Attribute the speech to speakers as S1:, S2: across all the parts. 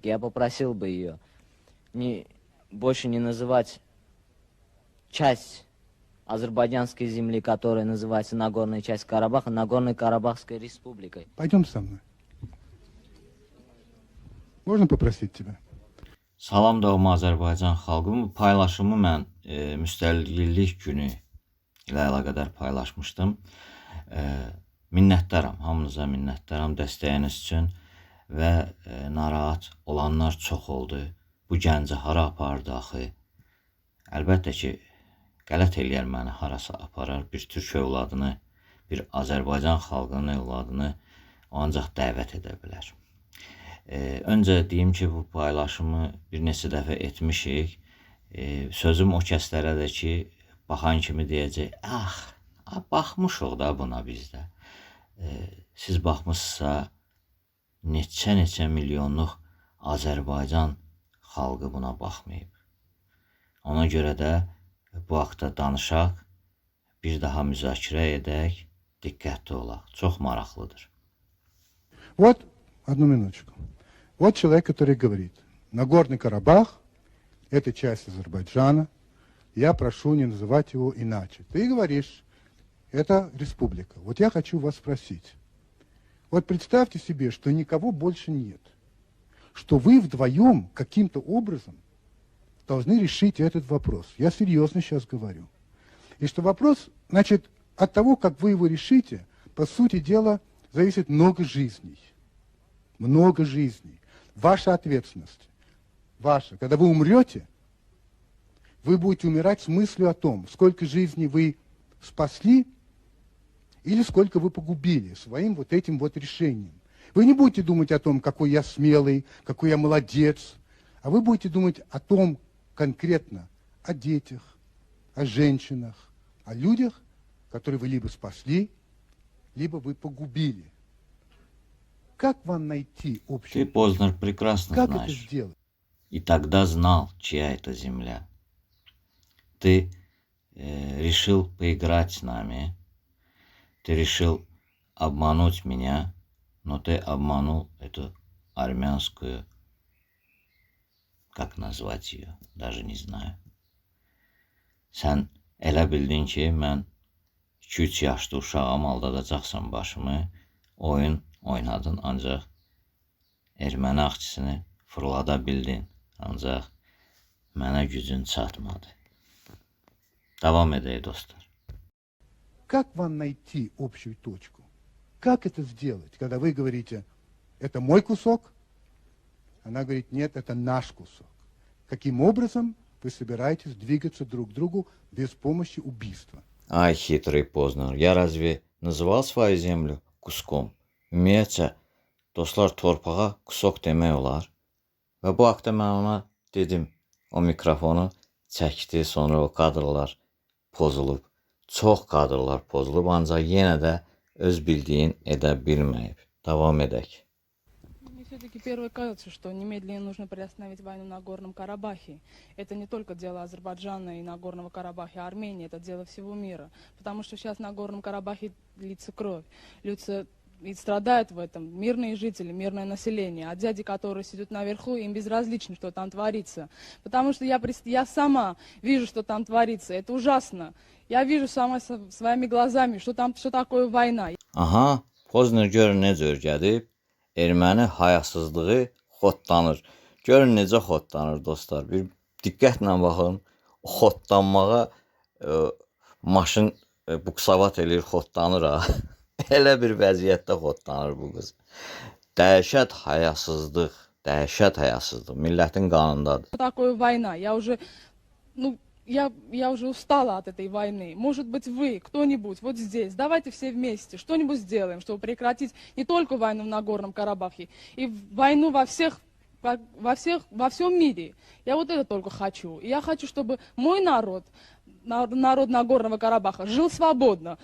S1: республики, я попросил бы ее больше не называть часть азербайджанской земли, которая называется Нагорная часть Карабаха, Нагорной Карабахской республикой.
S2: Пойдем со мной. Можно попросить тебя?
S3: Salam doğma Azərbaycan xalqı. Bu paylaşımı mən müstəqillik günü ilə əlaqədar paylaşmışdım. Minnətdaram, hamınıza minnətdaram dəstəyiniz üçün və narahat olanlar çox oldu. Bu gənci hara apardı axı? Əlbəttə ki, qələt eləyər məni harasa aparar. Bir türk övladını, bir Azərbaycan xalqının övladını ancaq dəvət edə bilər. Öncə deyim ki, bu paylaşımı bir neçə dəfə etmişik. Sözüm o kəslərədir ki, baxan kimi deyəcək, baxmışıq da buna bizdə. Siz baxmışsınızsa, neçə milyonluq Azərbaycan xalqı buna baxmayıb. Ona görə də bu haqda danışaq, bir daha müzakirə edək, diqqətli olaq. Çox maraqlıdır.
S2: Вот, одну минуточку. Вот человек, который говорит, Нагорный Карабах – это часть Азербайджана, я прошу не называть его иначе. Ты говоришь, это республика. Вот я хочу вас спросить. Вот представьте себе, что никого больше нет, что вы вдвоем каким-то образом должны решить этот вопрос. Я серьезно сейчас говорю. И что вопрос, значит, от того, как вы его решите, по сути дела, зависит много жизней. Много жизней. Ваша ответственность. Ваша. Когда вы умрете, вы будете умирать с мыслью о том, сколько жизней вы спасли или сколько вы погубили своим вот этим вот решением. Вы не будете думать о том, какой я смелый, какой я молодец, а вы будете думать о том конкретно, о детях, о женщинах, о людях, которые вы либо спасли, либо вы погубили. Как вам найти общий
S3: Ты, Познер, прекрасно
S2: Как
S3: знаешь.
S2: это сделать?
S3: И тогда знал, чья это земля. Ты решил поиграть с нами. Ты решил обмануть меня, но ты обманул эту армянскую, как назвать ее, даже не знаю. Sən elə bildin ki, mən 2-3 yaşlı uşağım, aldadacaqsan başımı, oyun oynadın, ancaq erməni axçısını fırlada bildin, ancaq mənə gücün çatmadı. Davam edək dostlar.
S2: Как вам найти общую точку? Как это сделать, когда вы говорите, это мой кусок, она говорит, нет, это наш кусок. Каким образом вы собираетесь двигаться друг к другу без помощи убийства?
S3: Ay хитрый Познер, я разве называл свою землю куском? Ümumiyyətcə, dostlar, torpağa kusok demək olar. Və bu haqda mən ona dedim, o mikrofonu çəkdi, sonra o kadrlar pozulub. Çox kadrlar pozulub, ancaq yenə də öz bildiyin edə bilməyib. Davam edək.
S4: Мне все-таки первое кажется, что немедленно нужно приостановить войну на Горном Карабахе. Это не только дело Азербайджана и Нагорного Карабаха, а Армении, это дело всего мира. Потому что сейчас на Горном Карабахе льется кровь, льются и страдают в этом мирные жители, мирное население. А дяди, которые сидят наверху, им безразлично, что там творится. Потому что я сама вижу, что там творится. Это ужасно. Я вижу сама своими глазами, что такое война.
S3: Aha, Pozner görün necə örgədib, erməni hayasızlığı xodlanır. Görün necə xodlanır dostlar. Bir diqqətlə baxın, o xodlanmağa maşın buksavat eləyir, xodlanır ha. Elə bir vəziyyətdə xodlanır bu qız. Dəhşət hayasızlıq, dəhşət hayasızlıq millətin qanındadır.
S4: Что такое война? Я уже устала от этой войны. Может быть, вы, кто-нибудь вот здесь, давайте все вместе что-нибудь сделаем, чтобы прекратить не только войну в Нагорном Карабахе, и войну во всем мире. Я вот это только хочу. И я хочу, чтобы мой народ Нагорного Карабаха жил свободно,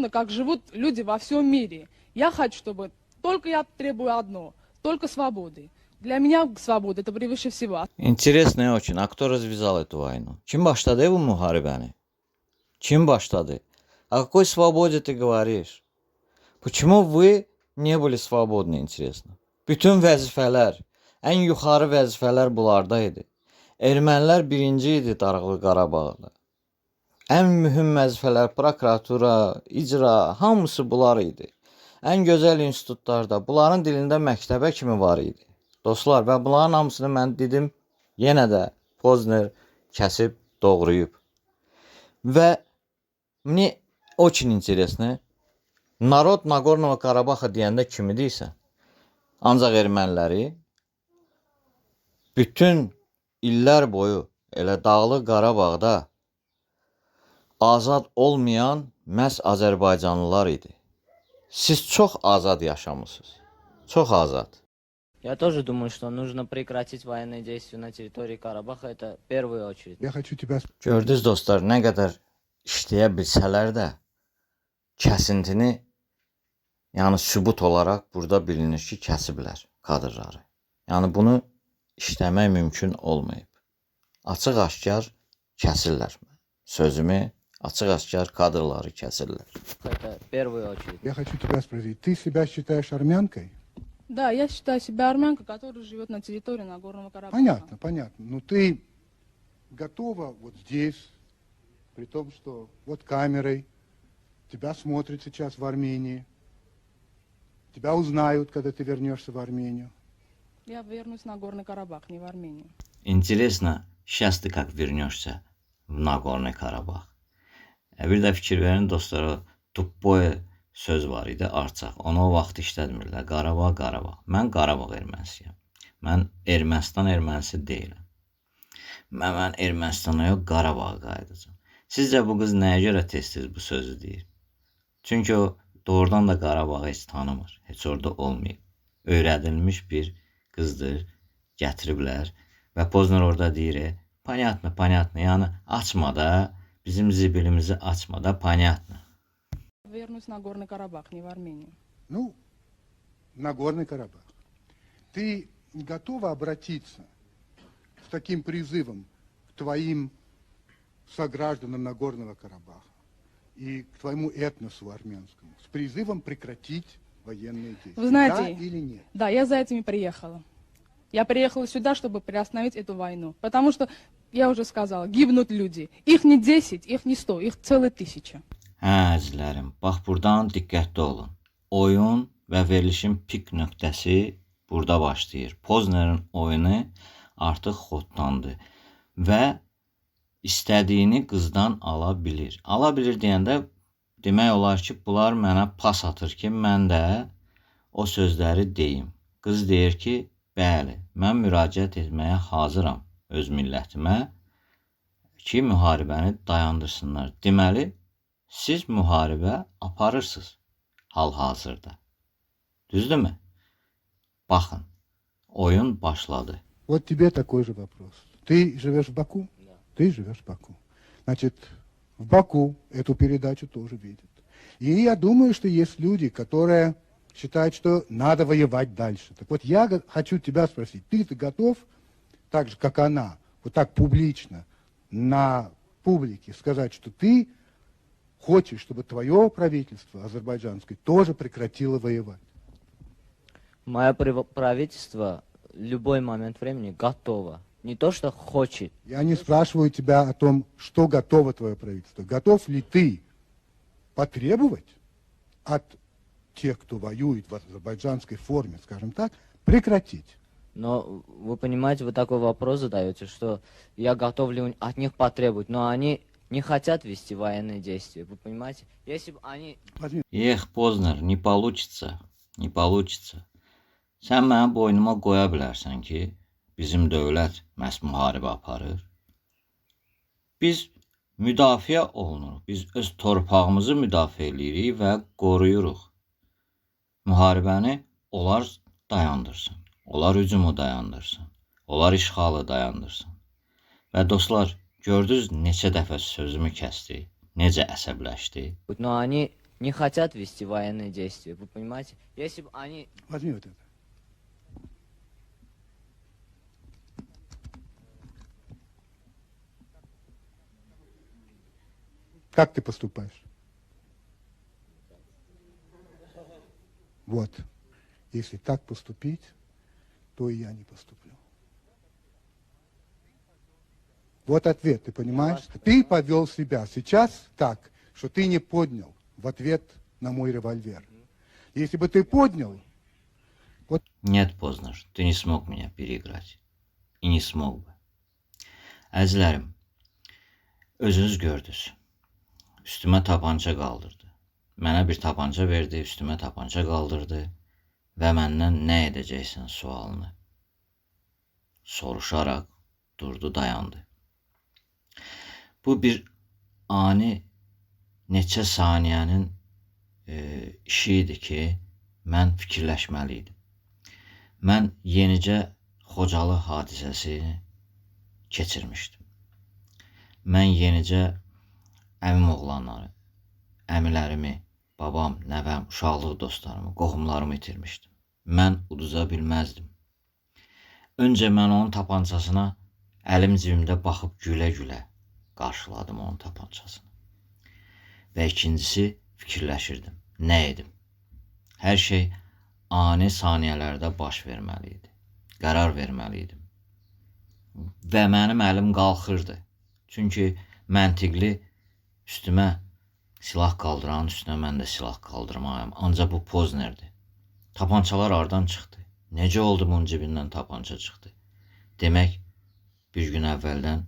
S4: как живут люди во всем мире. Я хочу, чтобы только я требую одно, только свободы. Для меня свобода это превыше всего.
S3: Интересно очень, а кто развязал эту войну? Kim başladı bu müharibəni? Kim başladı? О какой свободе ты говоришь? Почему вы не были свободны, интересно? Bütün vəzifələr, Ən yuxarı vəzifələr bunlarda idi. Ermənilər birinci idi Dağlıq Qarabağda. Ən mühüm vəzifələr prokuratura, icra, hamısı bunlar idi. Ən gözəl institutlarda, bunların dilində məktəbə kimi var idi. Dostlar, və bunların hamısını mən dedim, yenə də Pozner kəsib doğrayıb. Və мне очень интересно, narod Nagorno Qarabaxa deyəndə kimi deyirsən? Ancaq erməniləri bütün illər boyu elə Dağlıq Qarabağda azad olmayan məhz Azərbaycanlılar idi. Siz çox azad yaşamısınız. Çox azad.
S1: Я тоже думаю, что нужно прекратить военные действия на территории Карабаха. Это в первую очередь.
S2: Я хочу тебя
S3: Gördünüz dostlar, nə qədər işləyə bilsələr də kəsintini, yəni sübut olaraq burada bilinir ki, kəsiblər kadrları. Yəni bunu işləmək mümkün olmayıb. Açıq-aşkar kəsirlər. Sözümü açıq-aşkar kadrları kəsirlər.
S1: Это в первую очередь.
S2: Я хочу тебя спросить, ты себя считаешь армянкой?
S4: Да, я считаю себя армянкой, которая живет на территории Нагорного Карабаха.
S2: Понятно, понятно. Но ты готова вот здесь, при том, что вот камерой, тебя смотрят сейчас в Армении, тебя узнают, когда ты вернешься в Армению.
S4: Я вернусь в Нагорный Карабах, не в Армению.
S3: Интересно, сейчас ты как вернешься в Nagorno Karabakh? Bir də fikir verin dostlar, Tupboy söz var idi, arçaq. Onu o vaxt işlətmirlər. Qarabağ, Qarabağ. Mən Qarabağ ermənisiyəm. Mən Ermənistan ermənisi deyiləm. Mən Ermənistana yox, Qarabağa qayıdacağam. Sizcə bu qız nəyə görə tez-tez bu sözü deyir? Çünki o doğrudan da Qarabağı heç tanımır. Heç orada olmayıb. Öyrədilmiş bir qızdır. Gətiriblər. Və Pozner orada deyir, понятно, понятно. Yəni açma da, bizim zibilimizi açma da, понятно.
S4: Вернусь в Нагорный Карабах, не в Армению.
S2: Ну, Нагорный Карабах. Ты готова обратиться с таким призывом к твоим согражданам Нагорного Карабаха и к твоему этносу армянскому, с призывом прекратить военные действия?
S4: Вы знаете,
S2: да или нет?
S4: Да, я за этим и приехала. Я приехала сюда, чтобы приостановить эту войну. Потому что, я уже сказала, гибнут люди. Их не 10, их не 100, их целые 1000.
S3: Hə, əzizlərim, bax buradan diqqətli olun. Oyun və verilişin pik nöqtəsi burada başlayır. Poznerin oyunu artıq xodlandı və istədiyini qızdan ala bilir. Ala bilir deyəndə demək olar ki, bunlar mənə pas atır ki, mən də o sözləri deyim. Qız deyir ki, bəli, mən müraciət etməyə hazıram öz millətimə ki, müharibəni dayandırsınlar. Deməli, siz müharibə aparırsınız hal-hazırda. Düzdürmü? Baxın, oyun başladı.
S2: Вот тебе такой же вопрос. Ты живешь в Баку?
S1: Да.
S2: Ты живешь в Баку. Значит, в Баку эту передачу тоже видят. И я думаю, что есть люди, которые считают, что надо воевать дальше. Так вот, я хочу тебя спросить, ты готов, так же, как она, вот так публично, на публике сказать, что ты хочешь, чтобы твое правительство азербайджанское тоже прекратило воевать?
S1: Мое правительство в любой момент времени готово. Не то, что хочет.
S2: Я не спрашиваю тебя о том, что готово твое правительство. Готов ли ты потребовать от тех, кто воюет в азербайджанской форме, скажем так, прекратить?
S1: Но вы понимаете, вы такой вопрос задаете, что я готов ли от них потребовать, но они не хотят вести военные действия, вы понимаете? Если бы они...
S3: Ех, Pozner, не получится, не получится. Sən mənim boynuma qoya bilərsən ki, bizim dövlət məhz müharibə aparır. Biz müdafiə olunuruq, biz öz torpağımızı müdafiə edirik və qoruyuruq. Müharibəni onlar dayandırsın, onlar hücumu dayandırsın, onlar işğalı dayandırsın. Və dostlar, gördünüz neçə dəfə sözümü kəsdi, necə əsəbləşdi.
S1: Но они не хотят вести военные действия, вы понимаете? Если бы они...
S2: Возьми вот это. Как ты поступаешь? Вот. Если так поступить, то и я не поступлю. Вот ответ, ты понимаешь? Ты повел себя сейчас так, что ты не поднял в ответ на мой револьвер. Если бы ты поднял,
S3: Нет, Познер, ты не смог меня переиграть. И не смог бы. Əzizlərim, özünüz gördünüz. Üstümə tapanca qaldırdı. Mənə bir tapanca verdi, üstümə tapanca qaldırdı və məndən nə edəcəksən sualını soruşaraq durdu, dayandı. Bu bir ani neçə saniyənin işi idi ki, mən fikirləşməliydim. Mən yenicə Xocalı hadisəsini keçirmişdim. Mən yenicə əmim oğlanları, əmilərimi, babam, nəvəm, uşaqlıq dostlarımı, qohumlarımı itirmişdim. Mən uduza bilməzdim. Öncə mən onun tapancasına əlim cibimdə baxıb gülə-gülə qarşıladım onun tapancasını. Və ikincisi fikirləşirdim. Nə edim? Hər şey ani saniyələrdə baş verməli idi. Qərar verməli idim. Və mənim əlim qalxırdı. Çünki məntiqli üstümə silah qaldıranın üstünə mən də silah qaldırmalıyam. Ancaq bu Poznerdir. Tapançalar hardan çıxdı? Necə oldu bunun cibindən tapança çıxdı? Demək, bir gün əvvəldən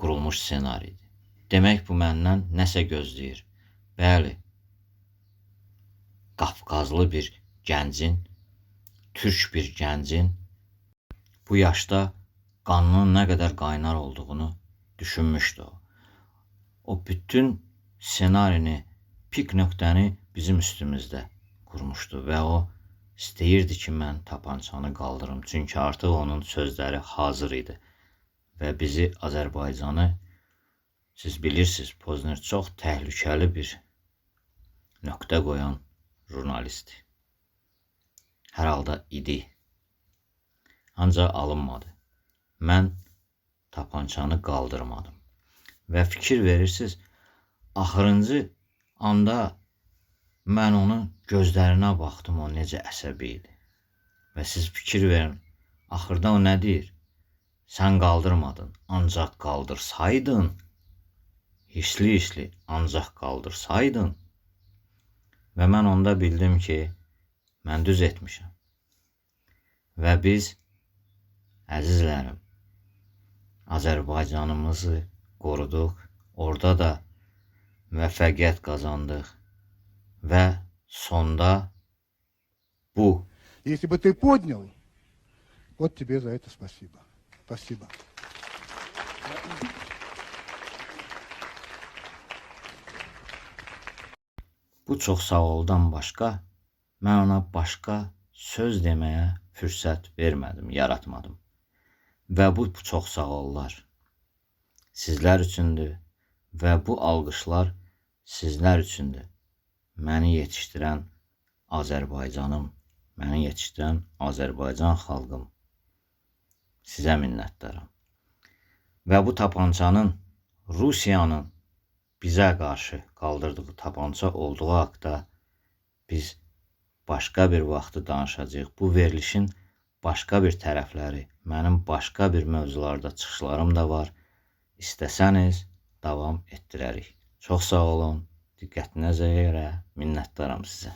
S3: qurulmuş ssenaridir. Demək, bu məndən nəsə gözləyir. Bəli, Qafqazlı bir gəncin, türk bir gəncin bu yaşda qanının nə qədər qaynar olduğunu düşünmüşdü o. O bütün ssenarini, pik nöqtəni bizim üstümüzdə qurmuşdu və o istəyirdi ki, mən tapançanı qaldırım. Çünki artıq onun sözləri hazır idi. Və bizi, Azərbaycanı, siz bilirsiniz, Pozner çox təhlükəli bir nöqtə qoyan jurnalistdir. Hər halda idi. Ancaq alınmadı. Mən tapançanı qaldırmadım. Və fikir verirsiniz, axırıncı anda mən onun gözlərinə baxdım, o necə əsəbi idi. Və siz fikir verin, axırda o nə deyir? Sən qaldırmadın, ancaq qaldırsaydın, hissli-hissli ancaq qaldırsaydın. Və mən onda bildim ki, mən düz etmişəm. Və biz, əzizlərim, Azərbaycanımızı qoruduq, orada da müvəffəqiyyət qazandıq və sonda bu.
S2: если бы ты поднял, вот тебе за это спасибо. Спасибо.
S3: Bu çox sağ oldan başqa, mən ona başqa söz deməyə fürsət vermədim, yaratmadım. Və bu çox sağ ollar sizlər üçündür və bu alqışlar sizlər üçündür. Məni yetişdirən Azərbaycanım, məni yetişdirən Azərbaycan xalqım, sizə minnətdaram. Və bu tapançanın Rusiyanın bizə qarşı qaldırdığı tapança olduğu haqda biz başqa bir vaxtı danışacağıq. Bu verilişin başqa bir tərəfləri, mənim başqa bir mövzularda çıxışlarım da var. İstəsəniz davam etdirərik. Çox sağ olun, diqqətinizə görə minnətdaram sizə.